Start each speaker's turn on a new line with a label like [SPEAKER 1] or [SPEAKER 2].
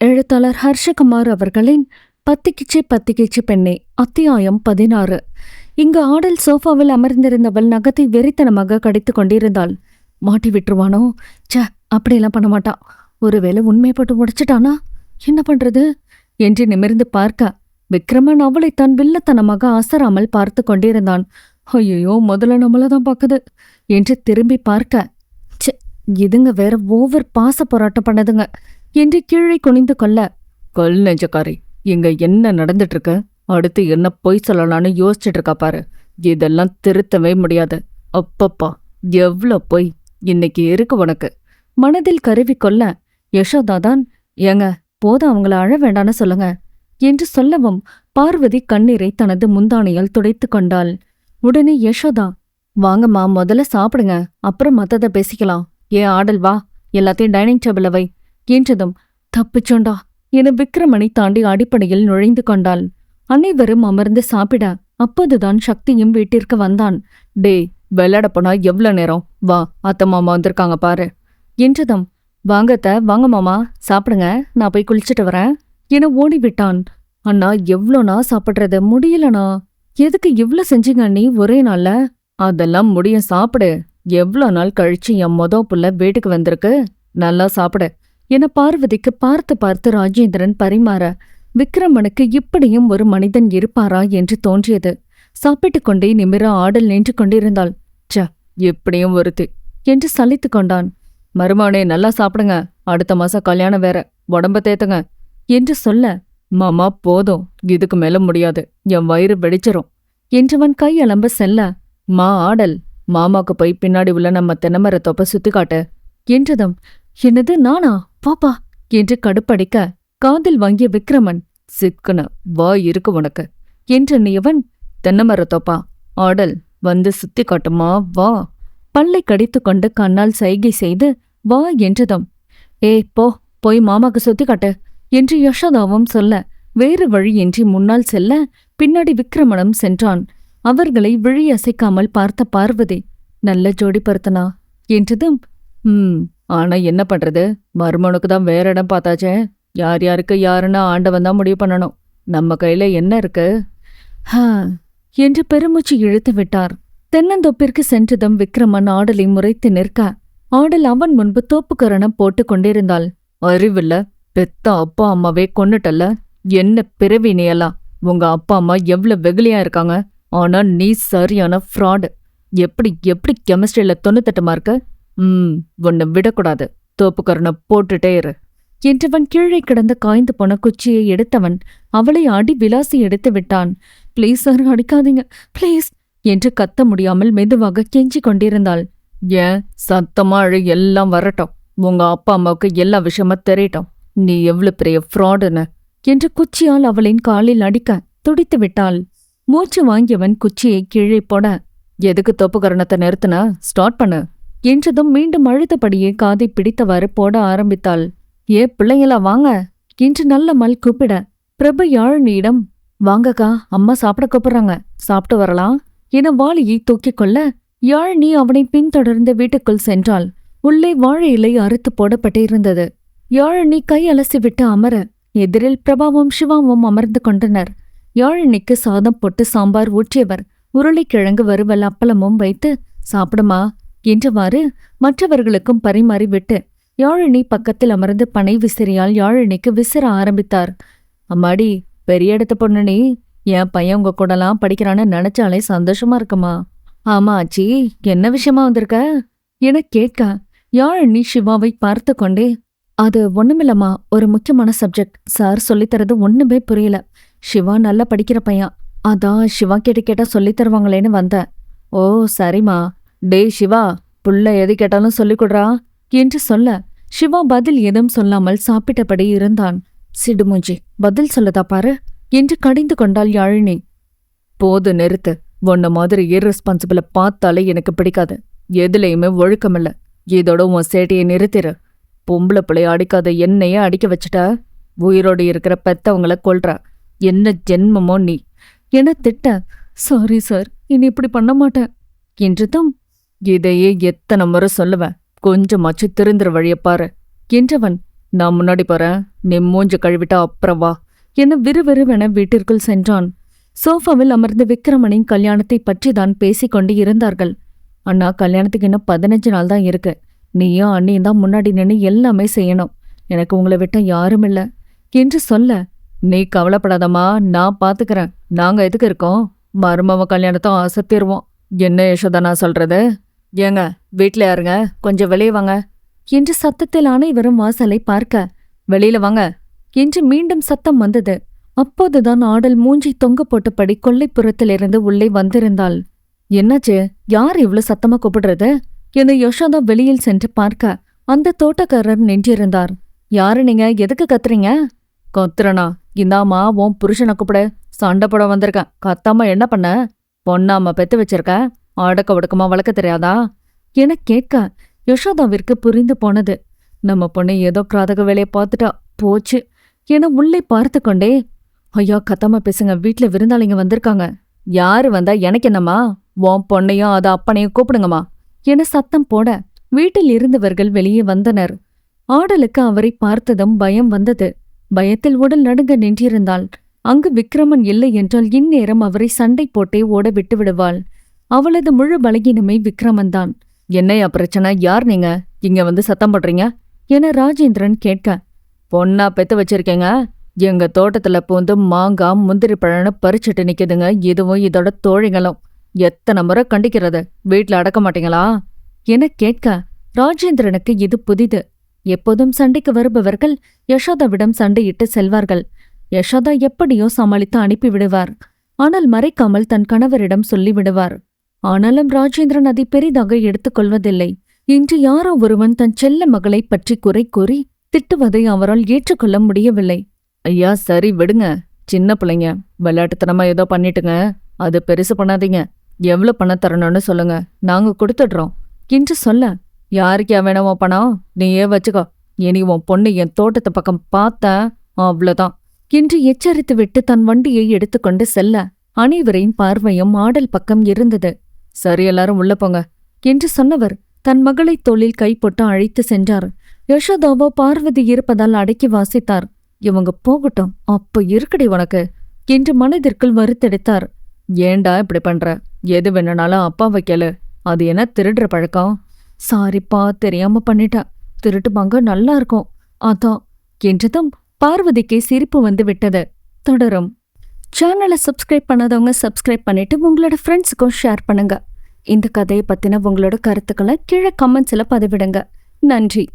[SPEAKER 1] எழுத்தாளர் ஹர்ஷகுமார் அவர்களின் பத்திக்கிச்சு பத்திக்கிச்சு பெண்ணே அத்தியாயம் 16. இங்கு ஆடல் சோஃபாவில் அமர்ந்திருந்தவள் நகத்தை வெறித்தனமாக கடித்துக் கொண்டிருந்தாள். மாட்டி விட்டுருவானோ? அப்படியெல்லாம் பண்ண மாட்டான். ஒருவேளை உண்மை போட்டு உடைச்சிட்டானா? என்ன பண்றது என்று நிமிர்ந்து பார்க்க விக்ரமன் அவளை தன் வில்லத்தனமாக அசராமல் பார்த்து கொண்டிருந்தான். ஐயோ, முதல்ல நம்மளதான் பாக்குது என்று திரும்பி பார்க்க, இதுங்க வேற ஓவர் பாச போராட்டம் பண்ணதுங்க என்று கீழே குனிந்து கொள்ள, கொல் நெஞ்சக்காரி, இங்க என்ன நடந்துட்டு இருக்கு? அடுத்து என்ன பொய் சொல்லலான்னு யோசிச்சுட்டு இருக்கா பாரு. இதெல்லாம் திருத்தவே முடியாது. அப்பப்பா, எவ்வளோ பொய் இன்னைக்கு இருக்கு உனக்கு. மனதில் கருவி கொள்ள யசோதாதான், ஏங்க போதும், அவங்கள அழ வேண்டான்னு சொல்லுங்க என்று சொல்லவும் பார்வதி கண்ணீரை தனது முந்தானையால் துடைத்து கொண்டாள். உடனே யசோதா, வாங்கம்மா, முதல்ல சாப்பிடுங்க, அப்புறம் மத்தத பேசிக்கலாம். ஏன் ஆடல், வா, எல்லாத்தையும் டைனிங் டேபிள வை என்றதும், தப்பிச்சோண்டா என விக்ரமனை தாண்டி அடிப்படையில் நுழைந்து கொண்டாள். அனைவரும் அமர்ந்து சாப்பிட அப்போதுதான் சக்தியும் வீட்டிற்கு வந்தான். டே, விளையாட போனா எவ்வளவு நேரம்? வா, அத்தை மாமா வந்திருக்காங்க பாரு என்றதும், வாங்கத்த, வாங்க மாமா, சாப்பிடுங்க, நான் போய் குளிச்சுட்டு வரேன் என ஓடிவிட்டான். அண்ணா, எவ்வளோனா சாப்பிட்றது? முடியலண்ணா. எதுக்கு இவ்ளோ செஞ்சீங்க அண்ணி ஒரே நாள்ல? அதெல்லாம் முடியும், சாப்பிடு. எவ்வளோ நாள் கழிச்சு என் புள்ள வீட்டுக்கு வந்திருக்கு, நல்லா சாப்பிடு என பார்வதிக்கு பார்த்து பார்த்து ராஜேந்திரன் பரிமாற விக்ரமனுக்கு இப்படியும் ஒரு மனிதன் இருப்பாரா என்று தோன்றியது. சாப்பிட்டுக் கொண்டே நிமிர ஆடல் நின்று கொண்டிருந்தாள். எப்படியும் ஒருத்தி என்று சலித்து கொண்டான். மருமகனே, நல்லா சாப்பிடுங்க, அடுத்த மாசம் கல்யாணம் வேற, உடம்ப தேத்துங்க என்று சொல்ல, மாமா போதும், இதுக்கு மேல முடியாது, என் வயிறு வெடிச்சிரும் என்றவன் கையலம்ப செல்ல, மா ஆடல், மாமாக்கு போய் பின்னாடி உள்ள நம்ம தென்னமர தொப்ப சுத்தி காட்டு என்றதும், என்னது நானா? பாப்பா என்று கடுப்படிக்க காதில் வாங்கிய விக்ரமன், சிக்கன வா இருக்கு உனக்கு என்றெண்ணியவன், தென்னமர தொப்பா, ஆடல் வந்து சுத்தி காட்டுமா, வா. பல்லை கடித்து கொண்டு கண்ணால் சைகை செய்து வா என்றதும், போ, போய் மாமாக்கு சுத்தி காட்டு என்று யசோதாவும் சொல்ல வேறு வழியின்றி முன்னால் செல்ல பின்னாடி விக்ரமனும் சென்றான். அவர்களை விழி அசைக்காமல் பார்த்த பார்வதி, நல்ல ஜோடி பருத்தனா என்றதும், ஆனா என்ன பண்றது, மருமனுக்கு தான் வேற இடம் பார்த்தாச்சே, யார் யாருக்கு யாருன்னா ஆண்டவன் தான் முடிவு பண்ணணும், நம்ம கையில என்ன இருக்கு என்று பெருமூச்சு இழுத்து விட்டார். தென்னந்தோப்பிற்கு சென்றதும் விக்ரமன் ஆடலை முறைத்து நிற்க, ஆடல் அவன் முன்பு தோப்புக்கரணம் போட்டு கொண்டிருந்தாள். அறிவில்ல, பெத்த அப்பா அம்மாவே கொன்னுட்டல்ல, என்ன பிறவி நீயெல்லாம், உங்க அப்பா அம்மா எவ்வளவு வெகுளியா இருக்காங்க, ஆனா நீ சரியான ஃப்ராடு. எப்படி கெமிஸ்ட்ரியில 98 மார்க்கு? உன்னை விடக்கூடாது, தோப்புக்கரண போட்டுட்டே இரு என்றவன் கீழே கிடந்த காய்ந்து போன குச்சியை எடுத்தவன் அவளை அடி விலாசி எடுத்து விட்டான். பிளீஸ் சார், அடிக்காதீங்க பிளீஸ் என்று கத்த முடியாமல் மெதுவாக கெஞ்சி கொண்டிருந்தாள். ஏன் சத்தமா அழு, எல்லாம் வரட்டும், உங்க அப்பா அம்மாவுக்கு எல்லா விஷயமா தெரியட்டும், நீ எவ்வளவு பெரிய ஃப்ராடுன்னு என்று குச்சியால் அவளின் காலில் அடிக்க துடித்து விட்டாள். மூச்சு வாங்கியவன் குச்சியை கீழே போட, எதுக்கு தோப்புக்கரணத்தை நிறுத்தின, ஸ்டார்ட் பண்ணு என்றதும் மீண்டும் அழுத்தபடியே காதை பிடித்தவாறு போட ஆரம்பித்தாள். பிள்ளைங்களா வாங்க என்று நல்ல மல் கூப்பிட, பிரபு யாழினியிடம், வாங்கக்கா, அம்மா சாப்பிட கூப்பிடுறாங்க, சாப்பிட்டு வரலாம் என வாளியை தூக்கிக் கொள்ள யாழினி அவனை பின்தொடர்ந்து வீட்டுக்குள் சென்றாள். உள்ளே வாழை இலை அறுத்து போடப்பட்டிருந்தது. யாழினி கை அலசிவிட்டு அமர எதிரில் பிரபாவும் சிவாவும் அமர்ந்து கொண்டனர். யாழினிக்கு சாதம் போட்டு சாம்பார் ஊற்றியவர் உருளைக்கிழங்கு வறுவல் அப்பளமும் வைத்து, சாப்பிடுமா என்றவாறு மற்றவர்களுக்கும் பரிமாறி விட்டு யாழினி பக்கத்தில் அமர்ந்து பனை விசிறியால் யாழினிக்கு விசிற ஆரம்பித்தார். அம்மாடி, பெரிய இடத்து பொண்ணு நீ, என் பையன் உங்க கூடலாம் படிக்கிறான்னு நினைச்சாலே சந்தோஷமா இருக்குமா? ஆமா ஆச்சி, என்ன விஷயமா வந்திருக்க என கேட்க யாழினி சிவாவை பார்த்து கொண்டே, அது ஒண்ணுமில்லம்மா, ஒரு முக்கியமான சப்ஜெக்ட், சார் சொல்லித்தரது ஒண்ணுமே புரியல. சிவா நல்லா படிக்கிற பையன், அதான் சிவா கேட்டா சொல்லித் தருவாங்களேன்னு வந்த. ஓ சரிம்மா. டே சிவா, புள்ள எது கேட்டாலும் சொல்லிக் கொடுறா என்று சொல்ல சிவா பதில் ஏதும் சொல்லாமல் சாப்பிட்டபடி இருந்தான். சிடுமூஞ்சி, பதில் சொல்லதா பாரு என்று கடிந்து கொண்டாள் யாழினி. போது நிறுத்து, உன்ன மாதிரி இர்ரெஸ்பான்சிபிள பார்த்தாலே எனக்கு பிடிக்காது, எதுலையுமே ஒழுக்கமில்ல, இதோட உன் சேட்டையை நிறுத்திரு. பொம்பளை பிள்ளைய அடிக்காத என்னையே அடிக்க வச்சுட்ட, உயிரோடு இருக்கிற பெத்தவங்கள கொல்ற, என்ன ஜென்மமோ நீ என திட்ட, சாரி சார், இனி இப்படி பண்ண மாட்டேன் என்றதும், இதையே எத்தனை முறை சொல்லுவேன், கொஞ்சமாச்சு திருந்துற வழிய பாரு என்றவன், நான் முன்னாடி போறேன், நீ மூஞ்ச கழுவிட்டா அப்புறம் வா என விறுவிறுவென வீட்டிற்குள் சென்றான். சோஃபாவில் அமர்ந்து விக்ரமனின் கல்யாணத்தை பற்றி தான் பேசிக்கொண்டு இருந்தார்கள். அண்ணா, கல்யாணத்துக்கு இன்னும் 15 நாள் தான் இருக்கு. நீயும் அண்ணியும் தான் முன்னாடி நின்று எல்லாமே செய்யணும். எனக்கு உங்களை விட்ட யாரும் இல்ல என்று சொல்ல, நீ கவலைப்படாதம்மா, நான் பாத்துக்கிறேன். நாங்க எதுக்கு இருக்கோம்? மருமவ கல்யாணத்தை அசத்திடுவோம். என்ன யசோதா நான் சொல்றது? ஏங்க, வீட்ல யாருங்க? கொஞ்சம் வெளியே வாங்க என்று சத்தத்தில் அனைவரும் வாசலை பார்க்க, வெளியில வாங்க என்று மீண்டும் சத்தம் வந்தது. அப்போதுதான் ஆடல் மூஞ்சி தொங்க போட்டபடி கொல்லைப்புறத்திலிருந்து உள்ளே வந்திருந்தாள். என்னாச்சு? யார் இவ்வளவு சத்தமா கூப்பிடுறது என யசோதா வெளியில் சென்று பார்க்க, அந்த தோட்டக்காரர் நின்றிருந்தார். யாரு நீங்க? எதுக்கு கத்துறீங்க? கத்துறனா? இந்தாமா உன் புருஷனை கூப்பிட. சண்டை போட வந்திருக்கேன். கத்தாம என்ன பண்ண? பொண்ணாம பெத்து வச்சிருக்க, அடக்க ஒடுக்கமா வளர்க்க தெரியாதா என கேட்க, யசோதாவிற்கு புரிந்து போனது. நம்ம பொண்ணு ஏதோ கிராதக வேலையை பார்த்துட்டா போச்சு என உள்ளே பார்த்து கொண்டே, ஐயா கத்தாம பேசுங்க, வீட்டுல விருந்தாளிங்க வந்திருக்காங்க. யாரு வந்தா எனக்கு என்னம்மா? உன் பொண்ணையும் அத அப்பனையும் கூப்பிடுங்கம்மா என சத்தம் போட, வீட்டில் இருந்தவர்கள் வெளியே வந்தனர். ஆடலுக்கு அவரை பார்த்ததும் பயம் வந்தது. பயத்தில் உடல் நடுங்க நின்றிருந்தாள். அங்கு விக்ரமன் இல்லை என்றால் இந்நேரம் அவரை சண்டை போட்டே ஓட விட்டு விடுவாள். அவளது முழு பலகீனமே விக்ரமன் தான். என்னையா பிரச்சனை? யார் நீங்க? இங்க வந்து சத்தம் போடுறீங்க என ராஜேந்திரன் கேட்க, பொண்ணா பெத்து வச்சிருக்கேங்க. எங்க தோட்டத்துல பூந்து மாங்காய் முந்திரி பழம்னு பறிச்சுட்டு நிக்குதுங்க. இதுவும் இதோட தோழிகளும். எத்தனை முறை கண்டிக்கிறது? வீட்டுல அடக்க மாட்டீங்களா என கேட்க, ராஜேந்திரனுக்கு இது புதிது. எப்போதும் சண்டைக்கு வருபவர்கள் யசோதாவிடம் சண்டையிட்டு செல்வார்கள். யசோதா எப்படியோ சமாளித்து அனுப்பிவிடுவார். ஆனால் மறைக்காமல் தன் கணவரிடம் சொல்லிவிடுவார். ஆனாலும் ராஜேந்திரன் அதை பெரிதாக எடுத்துக்கொள்வதில்லை. இன்று யாரோ ஒருவன் தன் செல்ல மகளை பற்றி குறை கூறி திட்டுவதை அவரால் ஏற்றுக்கொள்ள முடியவில்லை. ஐயா சரி விடுங்க, சின்ன பிள்ளைங்க, விளையாட்டுத்தனமா ஏதோ பண்ணிட்டுங்க. அது பெருசு பண்ணாதீங்க. எவ்வளவு பணம் தரணும்னு சொல்லுங்க, நாங்க கொடுத்துடுறோம் என்று சொல்ல, யாருக்கா வேணாமோ பணம்? நீயே வச்சுக்கோ. இனி உன் பொண்ணு என் தோட்டத்து பக்கம் பார்த்தேன் அவ்வளவுதான் என்று எச்சரித்து விட்டு தன் வண்டியை எடுத்துக்கொண்டு செல்ல, அனைவரையும் பார்வையும் ஆடல் பக்கம் இருந்தது. சரி, எல்லாரும் உள்ள போங்க என்று சொன்னவர் தன் மகளை தோளில் கை போட்டு அழைத்து சென்றார். யசோதாவோ பார்வதி இருப்பதால் அடக்கி வாசித்தார். இவங்க போகட்டும், அப்ப இருக்குடி உனக்கு என்று மனதிற்குள் வருத்தெடுத்தார். ஏண்டா இப்படி பண்ற? எது வேணுனாலும் அப்பாவை கேளு. அது என்ன திருடுற பழக்கம்? சாரிப்பா, தெரியாம பண்ணிட்டா. திருட்டு வாங்க நல்லா இருக்கும் அதான் என்றதும் பார்வதிக்கு சிரிப்பு வந்து விட்டது. தொடரும். சேனலை சப்ஸ்கிரைப் பண்ணாதவங்க சப்ஸ்கிரைப் பண்ணிட்டு உங்களோட ஃப்ரெண்ட்ஸுக்கும் ஷேர் பண்ணுங்க. இந்த கதையை பத்தின உங்களோட கருத்துக்களை கீழே கமெண்ட்ஸ்ல பதிவிடுங்க. நன்றி.